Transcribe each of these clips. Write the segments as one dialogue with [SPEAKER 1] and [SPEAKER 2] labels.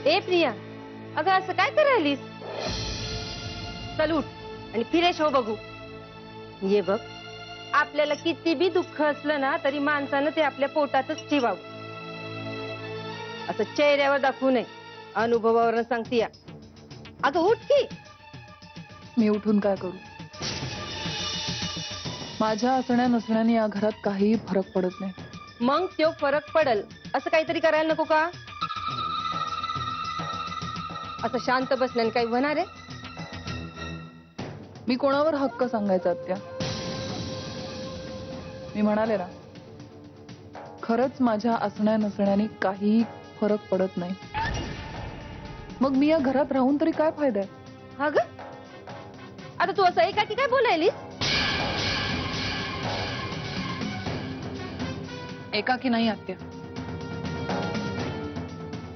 [SPEAKER 1] ए प्रिया, अगं असं काय करायलीस? चल उठ आणि फ्रेश हो बघू. ये बघ, आपल्याला किती बी दुःख असलं ना तरी माणसानं ते आपल्या पोटातच ठेवावं. असं चेहऱ्यावर दाखवू नये, अनुभवावरून सांगते या. अगं उठ की.
[SPEAKER 2] मी उठून काय करू? माझ्या असण्या नसण्याने या घरात काहीही फरक पडत नाही.
[SPEAKER 1] मग तो फरक पडल असं काहीतरी करायला नको का? असं शांत बसल्याने काही होणार आहे?
[SPEAKER 2] मी कोणावर हक्क सांगायचा आत्या? मी म्हणाले ना, खरंच माझ्या असण्या नसण्याने काहीही फरक पडत नाही. मग मी या घरात राहून तरी काय फायदा आहे?
[SPEAKER 1] हा ग, आता तू असं एका की काय बोलायलीस?
[SPEAKER 2] एकाकी नाही आत्या.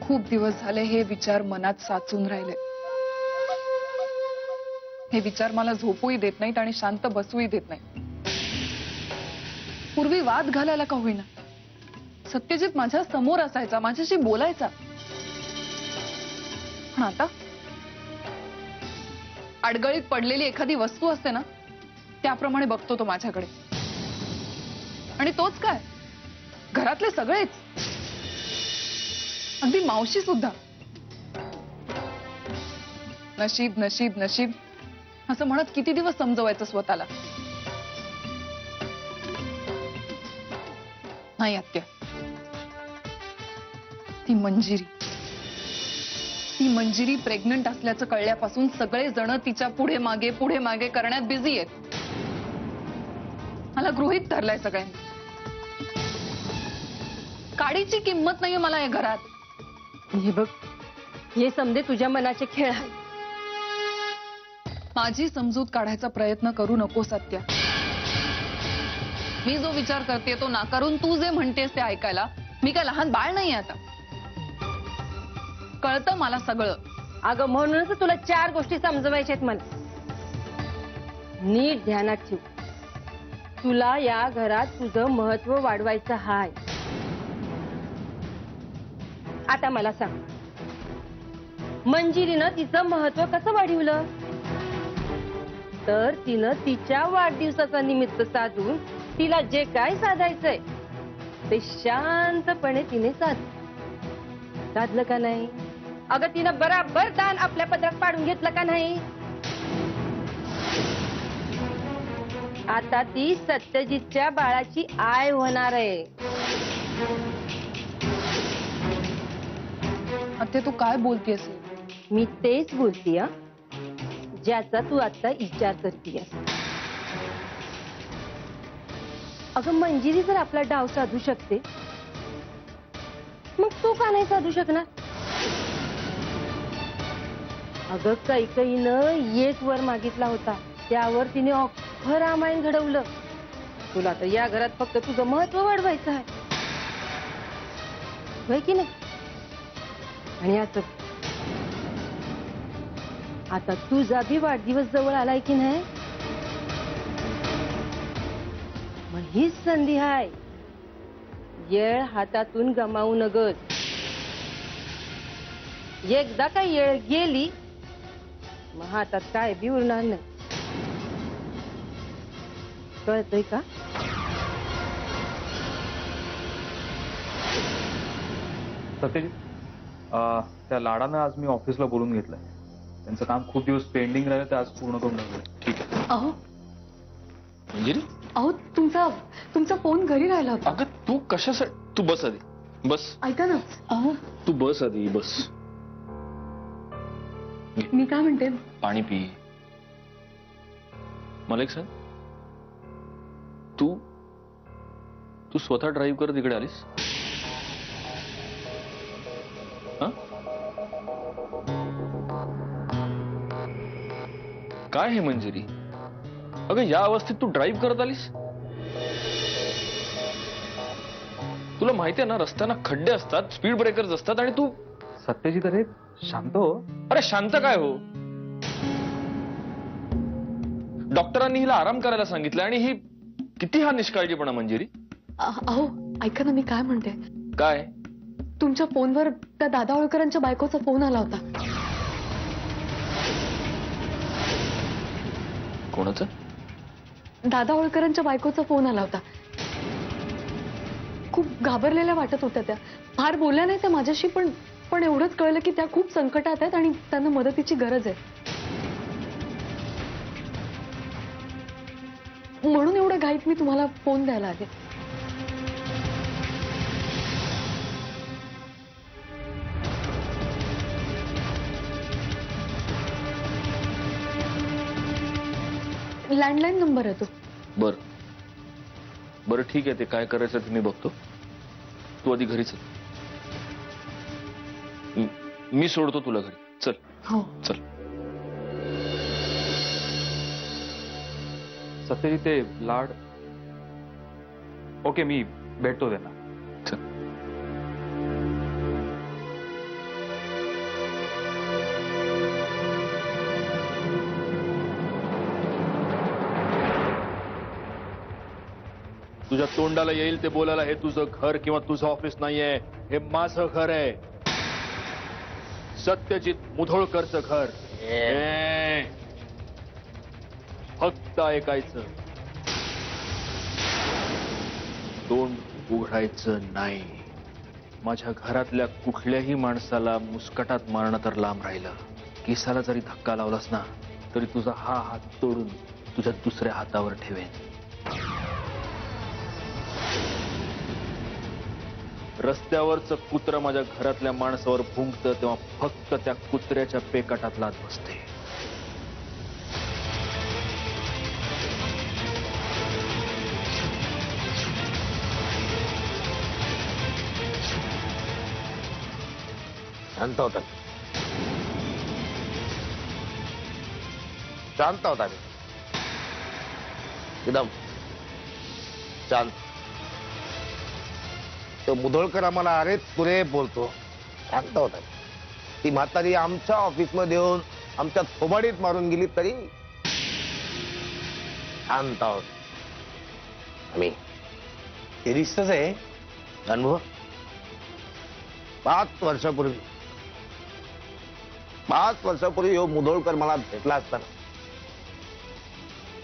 [SPEAKER 2] खूप दिवस झाले हे विचार मनात साचून राहिले. हे विचार मला झोपूही देत नाहीत आणि शांत बसूही देत नाही. पूर्वी वाद घालायला का होईना सत्यजित माझ्या समोर असायचा, माझ्याशी बोलायचा. पण आता अडगळीत पडलेली एखादी वस्तू असते ना, त्याप्रमाणे बघतो तो माझ्याकडे. आणि तोच काय, घरातले सगळेच, अगदी मावशी सुद्धा. नशीब नशीब नशीब असं म्हणत किती दिवस समजवायचं स्वतःला? नाही आत्या, ती मंजिरी प्रेग्नंट असल्याचं कळल्यापासून सगळे जण तिच्या पुढे मागे करण्यात बिझी आहेत. मला गृहीत धरलाय सगळ्यांनी. काडीची किंमत नाहीये मला या घरात.
[SPEAKER 1] हे बघ, हे समजे तुझ्या मनाचे खेळ आहे.
[SPEAKER 2] माझी समजूत काढायचा प्रयत्न करू नको सत्या. मी जो विचार करते तो नाकारून तू जे म्हणतेस ते ऐकायला मी काय लहान बाळ नाहीये आता. कळतं मला सगळं.
[SPEAKER 1] अगं म्हणूनच तुला 4 गोष्टी समजवायच्या आहेत मला. नीट ध्यानात ठेव, तुला या घरात तुझं महत्व वाढवायचं हाय. आता मला सांग, मंजिरीनं तिचं महत्व कसं वाढवलं? तर तिनं तिच्या वाढदिवसाचा निमित्त साधून तिला जे काय साधायचंय ते शांतपणे तिने साधलं का नाही? अगं तिनं बराबर दान आपल्या पदरात पाडून घेतलं का नाही? आता ती सत्यजितच्या बाळाची आई होणार आहे.
[SPEAKER 2] आता तू काय बोलतेस?
[SPEAKER 1] मी तेच बोलतीय ज्याचा तू आता विचार करतीयस. अगं मंजिरी जर आपला डाव साधू शकते, मग तू का नाही साधू शकणार? अगं कैकईनं एक वर मागितला होता, त्यावर तिने अख्खं रामायण घडवलं. तुला तर या घरात फक्त तुझं महत्व वाढवायचं आहे, होय की नाही? आणि आता तुझा बी वाढदिवस जवळ आलाय की नाही? मग हीच संधी आहे, येळ हातातून गमावू नगस. एकदा का येळ गेली मग हातात काय बी उरणार नाही. कळतंय का?
[SPEAKER 3] सत्यजित, त्या लाडानं आज मी ऑफिसला बोलून घेतलंय. त्यांचं काम खूप दिवस पेंडिंग राहिलं, ते आज पूर्ण करून टाकलंय. ठीक आहे.
[SPEAKER 2] अहो
[SPEAKER 4] मंजिरी,
[SPEAKER 2] अहो तुमचा फोन घरी राहिला होता.
[SPEAKER 4] अगं तू कशासाठी? तू बस आधी, बस.
[SPEAKER 2] ऐका ना. अहो
[SPEAKER 4] तू बस आधी, बस.
[SPEAKER 2] मी काय म्हणते,
[SPEAKER 4] पाणी पी. मला एक सांग, तू स्वतः ड्राईव्ह करत इकडे आलीस? काय हे मंजिरी? अगं या अवस्थेत तू ड्राईव्ह करत आलीस? तुला माहिती आहे ना, रस्त्यांना खड्डे असतात, स्पीड ब्रेकर्स असतात, आणि तू.
[SPEAKER 3] सत्यजित, अरे शांत हो.
[SPEAKER 4] अरे शांत काय हो? डॉक्टरांनी हिला आराम करायला सांगितलं आणि ही किती हा निष्काळजीपणा मंजिरी.
[SPEAKER 2] अहो ऐका ना, मी काय म्हणते.
[SPEAKER 4] काय?
[SPEAKER 5] तुमच्या फोनवर त्या दादा होळकरांच्या बायकोचा फोन आला होता.
[SPEAKER 4] कोणाचं?
[SPEAKER 5] दादा होळकरांच्या बायकोचा फोन आला होता. खूप घाबरलेल्या वाटत होत्या त्या. फार बोलल्या नाही त्या माझ्याशी, पण एवढंच कळलं की त्या खूप संकटात आहेत आणि त्यांना मदतीची गरज आहे. म्हणून एवढं घाईत मी तुम्हाला फोन द्यायला आले. लँडलाईन नंबर आहे तो.
[SPEAKER 4] बर बरं ठीक आहे, ते काय करायचं ते मी बघतो. तू आधी घरी चल. मी सोडतो तुला घरी. चल
[SPEAKER 5] हो.
[SPEAKER 4] चल.
[SPEAKER 3] सत्यजित ते लाड. ओके, मी भेटतो त्यांना.
[SPEAKER 4] चल.
[SPEAKER 6] तुझ्या तोंडाला येईल ते बोलायला हे तुझं घर किंवा तुझं ऑफिस नाहीये, हे माझं घर आहे. सत्यजित मुधोळकरचं घर. फक्त ऐकायचं, तोंड उघडायचं नाही. माझ्या घरातल्या कुठल्याही माणसाला मुस्कटात मारणं तर लांब राहिलं. केसाला जरी धक्का लावलास ना तरी तुझा हा हात तोडून तुझ्या दुसऱ्या हातावर ठेवेन. रस्त्यावरचं कुत्रं माझ्या घरातल्या माणसावर भुंकतं तेव्हा फक्त त्या कुत्र्याच्या पेकाटात लाथ बसते.
[SPEAKER 7] शांत होता, शांत होता मी, एकदम शांत. तो मुधोळकर आम्हाला अरे तुरे बोलतो. शांत होता. ती म्हातारी आमच्या ऑफिसमध्ये येऊन आमच्या थोबाडीत मारून गेली तरी शांत आहोत आम्ही. ते रिश्तच आहे अनुभव. 5 वर्षापूर्वी हो मुधोळकर मला भेटला असताना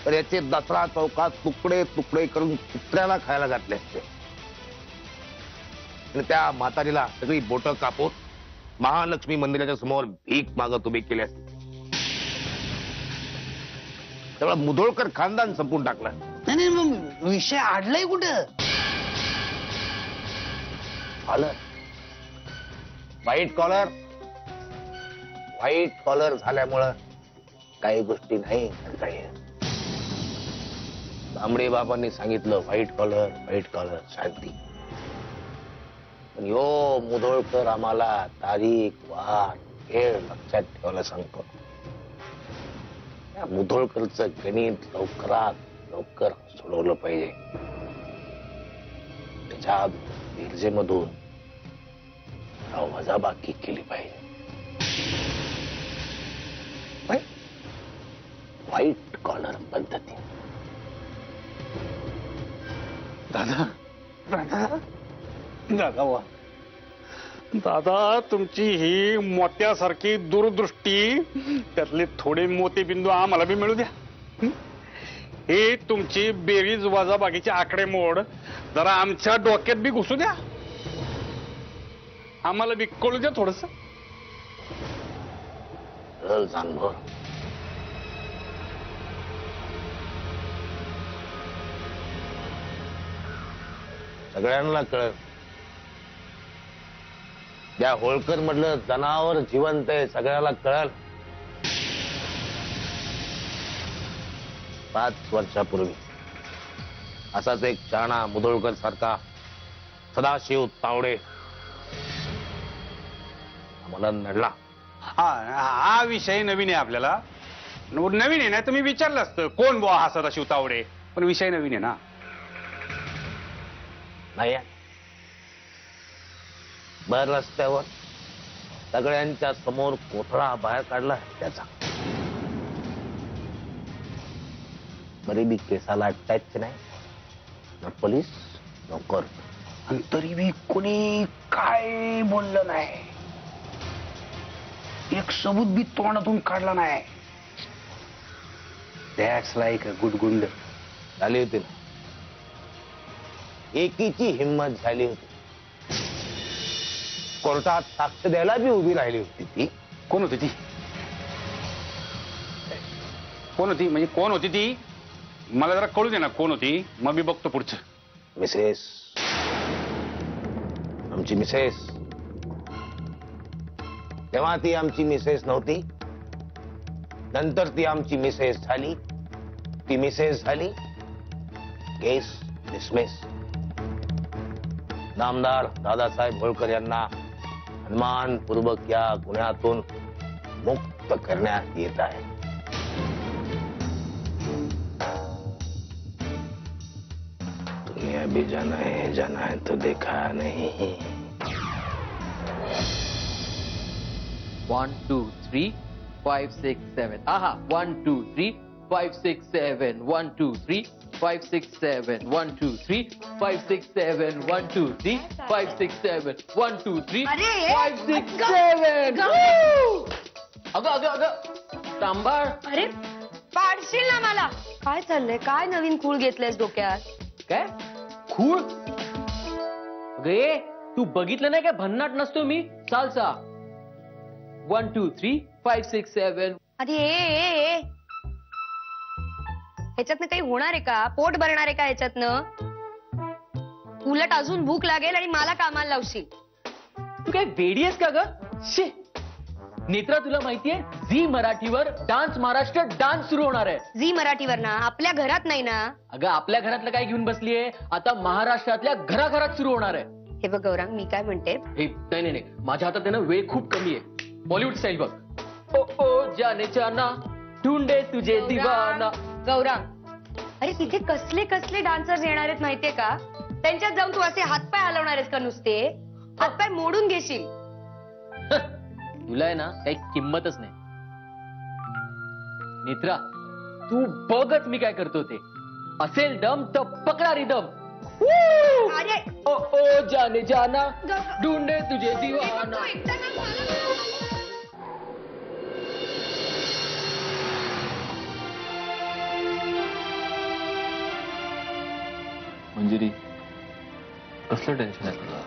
[SPEAKER 7] तर याचे दसरा चौकात तुकडे तुकडे करून कुत्र्याला खायला घातले असते. आणि त्या म्हातारीला सगळी बोटं कापून महालक्ष्मी मंदिराच्या समोर भीक मागत उभी केली असते. तेवढा मुधोळकर खानदान संपून टाकला.
[SPEAKER 8] नाही मग विषय आडलाय कुठं?
[SPEAKER 7] कॉलर, व्हाईट कॉलर झाल्यामुळं काही गोष्टी नाही. काही तांबडे बाबांनी सांगितलं व्हाईट कॉलर शांती. पण यो मुधोळकर आम्हाला तारीख वार वेळ लक्षात ठेवायला सांगतो. या मुधोळकरचं गणित लवकरात लवकर सोडवलं पाहिजे. त्याच्या वीरजेमधून वजाबाकी केली पाहिजे. व्हाईट कॉलर पद्धती.
[SPEAKER 9] दादा तुमची ही मोत्यासारखी दूरदृष्टी, त्यातले थोडे मोतीबिंदू आम्हाला बी मिळू द्या. ही तुमची बेरीज वजाबाकीची आकडेमोड जरा आमच्या डोक्यात बी घुसू द्या. आम्हाला बी कळू द्या थोडस.
[SPEAKER 7] अनुभव सगळ्यांना कळत. त्या होळकर मधलं जनावर जिवंत आहे सगळ्याला कळल. 5 वर्षापूर्वी असाच एक शहाणा मुधोळकर सारखा सदाशिव तावडे आम्हाला नडला.
[SPEAKER 9] हा विषय नवीन आहे आपल्याला. नवीन आहे ना, तुम्ही विचारलं असतं कोण बुवा हा सदाशिव तावडे, पण विषय नवीन आहे ना.
[SPEAKER 7] नाही भर रस्त्यावर सगळ्यांच्या समोर कोथळा बाहेर काढला त्याचा. गरिबी केसाला टच नाही. न पोलीस न कोर्ट.
[SPEAKER 8] आणि तरी बी कोणी काय बोललं नाही, एक सबूत बी तोंडातून काढला नाही. दॅट्स लाईक अ गुड गुंड.
[SPEAKER 7] झाली होती ना, एकीची हिंमत झाली होती. कोर्टात साक्ष द्यायला बी उभी राहिली होती ती.
[SPEAKER 9] कोण होती ती? कोण होती म्हणजे कोण होती ती? मला जरा कळू दे ना कोण होती, मग मी बघतो पुढचं.
[SPEAKER 7] मिसेस, आमची मिसेस. तेव्हा ती आमची मिसेस नव्हती, नंतर ती आमची मिसेस झाली. ती मिसेस झाली, केस डिसमिस. नामदार दादासाहेब होळकर यांना सन्मानपूर्वक या गुन्ह्यातून मुक्त करण्यात येत आहे. दुनिया भी जाना है तो देखा नहीं.
[SPEAKER 10] 1 2 3 5 6 7. Aha. 1 2 3 5 6 7. 1 2 3 5 6 7. 1 2 3 5 6 7. 1 2 3 5 6 7. 1 2 3 5 6 7. अगं सांभाळ.
[SPEAKER 1] अरे पाडशील ना मला. काय चाललंय? काय नवीन खूळ घेतलंयस डोक्यात?
[SPEAKER 10] काय खूळ? गे तू बघितलं नाही काय भन्नाट नसतो मी. चालसा. 1 2 3 5 6 7.
[SPEAKER 1] अरे ह्याच्यातनं काही होणार आहे का? पोट भरणार आहे का ह्याच्यातनं? उलट अजून भूक लागेल आणि मला कामाला लावशील.
[SPEAKER 10] तू काय वेडी आहेस का ग? शे नेत्रा, तुला माहितीये झी मराठीवर डान्स महाराष्ट्र डान्स सुरू होणार आहे.
[SPEAKER 1] झी मराठीवर ना? आपल्या घरात नाही ना?
[SPEAKER 10] अगं आपल्या घरातलं काय घेऊन बसलीये? आता महाराष्ट्रातल्या घराघरात सुरू होणार आहे.
[SPEAKER 1] हे बघ गौरांग, मी काय म्हणते,
[SPEAKER 10] नाही माझ्या हातात आहे ना, वेळ खूप कमी आहे. बॉलिवूड स्टाईल बघ. ओ ओ जाने जाना ढूंढे तुझे दिवाना.
[SPEAKER 1] गौरांग, अरे तिथे कसले कसले डान्सर्स येणार आहेत माहितीये का? त्यांच्यात जाऊन तू असे हातपाय हलवणार आहेस का? नुसते हातपाय मोडून घेशील.
[SPEAKER 10] तुला आहे ना काही किंमतच नाही. नेत्रा, तू बघच मी काय करतो ते. असेल दम तर पकडा रिदम.
[SPEAKER 1] अरे
[SPEAKER 10] ओ ओ जाने जाना ढूंढे तुझे दिवाना.
[SPEAKER 6] मंजिरी, कसलं टेन्शन आहे तुला?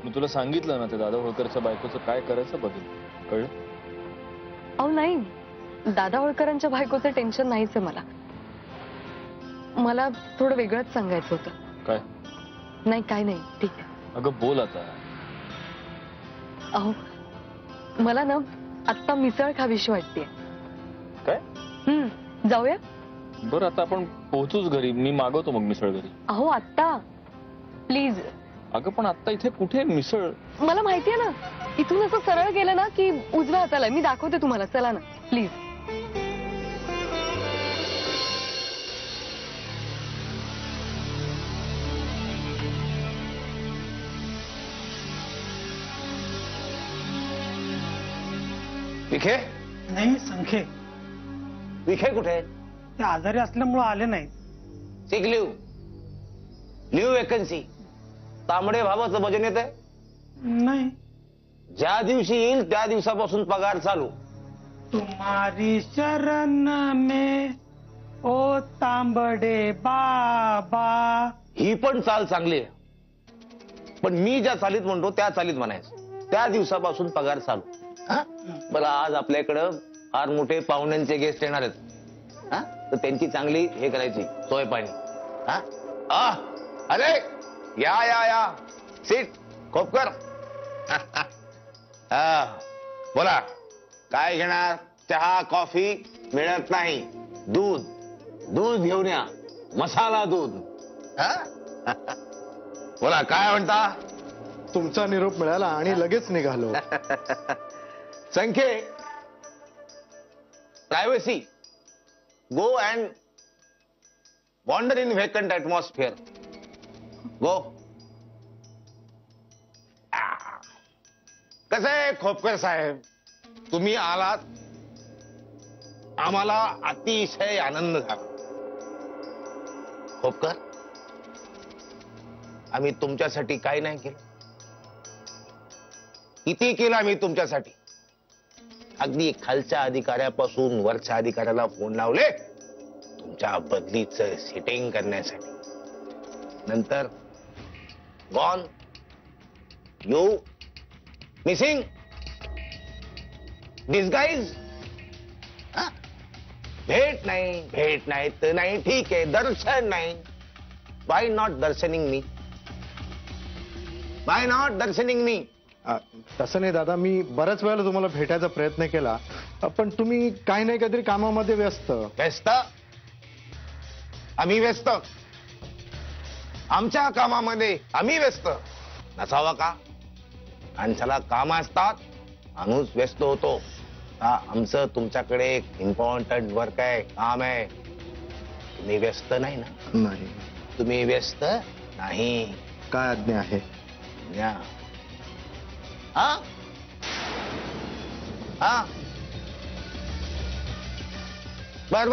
[SPEAKER 6] मी तुला सांगितलं ना, ते दादा होळकरच्या बायकोचं काय करायचं बघेल, कळलं?
[SPEAKER 5] अहो नाही, दादा होळकरांच्या बायकोचं टेन्शन नाहीच आहे मला. मला थोडं वेगळंच सांगायचं होतं.
[SPEAKER 6] काय?
[SPEAKER 5] नाही काय नाही, ठीक आहे.
[SPEAKER 6] अगं बोल आता.
[SPEAKER 5] अहो मला ना आत्ता मिसळ खावीशी वाटतेय.
[SPEAKER 6] काय?
[SPEAKER 5] जाऊया?
[SPEAKER 6] बरं आता आपण पोहोचूच घरी, मी मागवतो मग मिसळ घरी.
[SPEAKER 5] अहो आत्ता प्लीज.
[SPEAKER 6] अगं पण आता इथे कुठे मिसळ?
[SPEAKER 5] मला माहितीये ना, इथून असं सरळ गेलं ना की उजव्या हाताला. मी दाखवते तुम्हाला, चला ना प्लीज.
[SPEAKER 7] विखे?
[SPEAKER 8] नाही संखे,
[SPEAKER 7] विखे कुठे?
[SPEAKER 8] ते आजारी असल्यामुळे आले नाही.
[SPEAKER 7] सिक लिव्ह, लिव्ह वेकन्सी. तांबडे भावाचं भजन येत आहे?
[SPEAKER 8] नाही.
[SPEAKER 7] ज्या दिवशी येईल त्या दिवसापासून पगार चालू.
[SPEAKER 8] तुम्हारी शरण में ओ तांबडे बाबा.
[SPEAKER 7] ही पण चाल चांगली आहे, पण मी ज्या चालीत म्हणतो त्या चालीत म्हणायचं. त्या दिवसापासून पगार चालू. बरं, आज आपल्याकडं फार मोठे पाहुण्यांचे गेस्ट येणार आहेत, तर त्यांची चांगली हे करायची, सोय पाणी. अरे या या या, सीट खोपकर. बोला, काय घेणार? चहा कॉफी मिळत नाही, दूध. दूध घेऊन या, मसाला दूध. बोला, काय म्हणता?
[SPEAKER 11] तुमचा निरोप मिळाला आणि लगेच निघालो.
[SPEAKER 7] संख्ये, privacy. Go and wonder in vacant atmosphere. Go. कसं आहे खोपकर साहेब, तुम्ही आलात, आम्हाला अतिशय आनंद झाला. खोपकर, आम्ही तुमच्यासाठी काही नाही केलं? किती केलं आम्ही तुमच्यासाठी? अगदी खालच्या अधिकाऱ्यापासून वरच्या अधिकाऱ्याला फोन लावले तुमच्या बदलीचं सेटिंग करण्यासाठी. नंतर गॉन, यू मिसिंग, डिस्गाईज. भेट नाही तर नाही, ठीक आहे. दर्शन नाही. वाय नॉट दर्शनिंग मी? वाय नॉट दर्शनिंग मी?
[SPEAKER 11] तसं नाही दादा, मी बऱ्याच वेळेला तुम्हाला भेटायचा प्रयत्न केला, पण तुम्ही काही नाही काहीतरी कामामध्ये व्यस्त.
[SPEAKER 7] व्यस्त? आम्ही व्यस्त? आमच्या कामामध्ये आम्ही व्यस्त नसावा का? माणसाला काम असतात, माणूस व्यस्त होतो. आमचं तुमच्याकडे एक इम्पॉर्टंट वर्क आहे, काम आहे. तुम्ही व्यस्त नाही ना?
[SPEAKER 11] नाही.
[SPEAKER 7] तुम्ही व्यस्त नाही.
[SPEAKER 11] काय आज्ञा आहे?
[SPEAKER 7] हा हा बर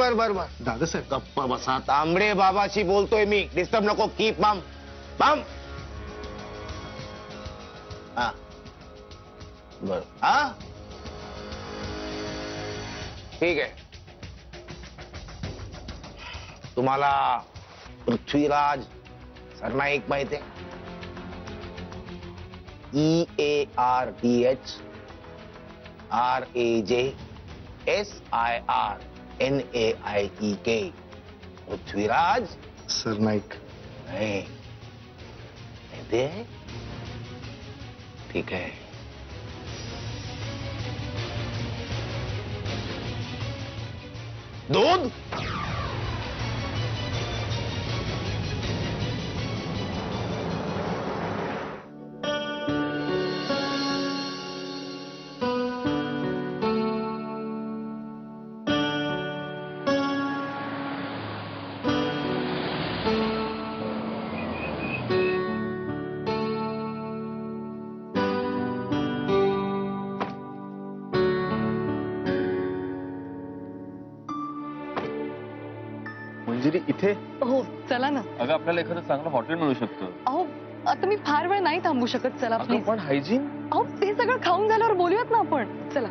[SPEAKER 11] दादासाहेब
[SPEAKER 7] गप्प बसा. तांबडे बाबाशी बोलतोय मी. डिस्टर्ब नको. कीप मम मम. हा बर. हा ठीक आहे. तुम्हाला पृथ्वीराज सरनाईक माहिती आहे? EARDH RAJSIRNAIEK. पृथ्वीराज
[SPEAKER 11] सरनाईक.
[SPEAKER 7] नाही ते ठीक आहे. दूध
[SPEAKER 4] मंजिरी इथे?
[SPEAKER 5] हो चला ना.
[SPEAKER 4] अगं आपल्याला एखादं चांगलं हॉटेल मिळू शकतं.
[SPEAKER 5] अहो आता मी फार वेळ नाही थांबू शकत. चला
[SPEAKER 4] अगं
[SPEAKER 5] प्लीज.
[SPEAKER 4] पण हायजीन.
[SPEAKER 5] अहो ते सगळं खाऊन झाल्यावर बोलूयात ना आपण. चला.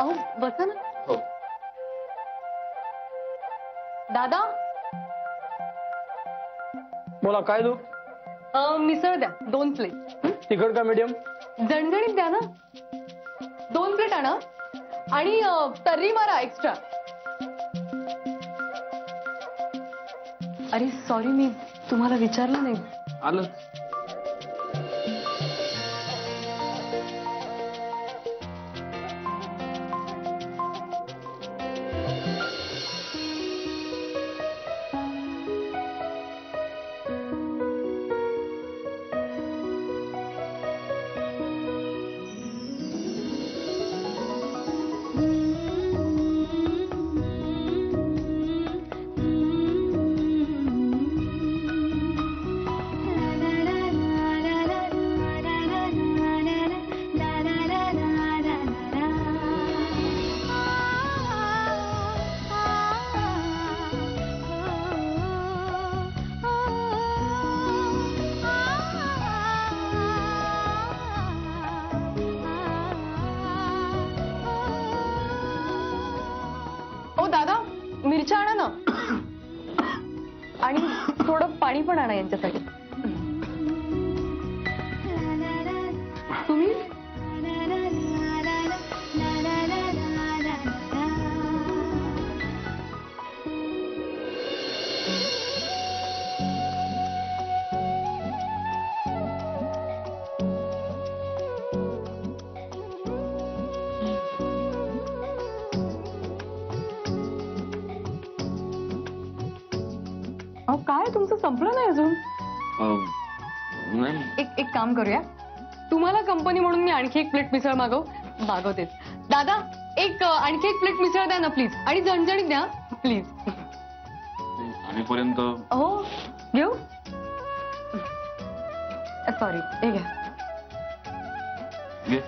[SPEAKER 5] अहो बसा ना.
[SPEAKER 4] हो.
[SPEAKER 5] दादा
[SPEAKER 8] बोला काय देऊ?
[SPEAKER 5] मिसळ द्या 2 प्लेट.
[SPEAKER 8] तिखट का मीडियम?
[SPEAKER 5] झणझणीत द्या ना. 2 प्लेट आणा आणि तर्री मारा एक्स्ट्रा. अरे सॉरी मी तुम्हाला विचारलं नाही.
[SPEAKER 4] आलं.
[SPEAKER 5] दादा मिरच्या आणा ना आणि थोडं पाणी पण आणा यांच्यासाठी. तुम्ही काय तुमचं संपलं नाही अजून? एक काम करूया. तुम्हाला कंपनी म्हणून मी आणखी 1 प्लेट मिसळ मागवतेच. दादा आणखी 1 प्लेट मिसळ द्या ना प्लीज. आणि झणझणीत द्या प्लीज.
[SPEAKER 4] आणीपर्यंत
[SPEAKER 5] हो घेऊ. सॉरी हे घ्या.
[SPEAKER 4] घे.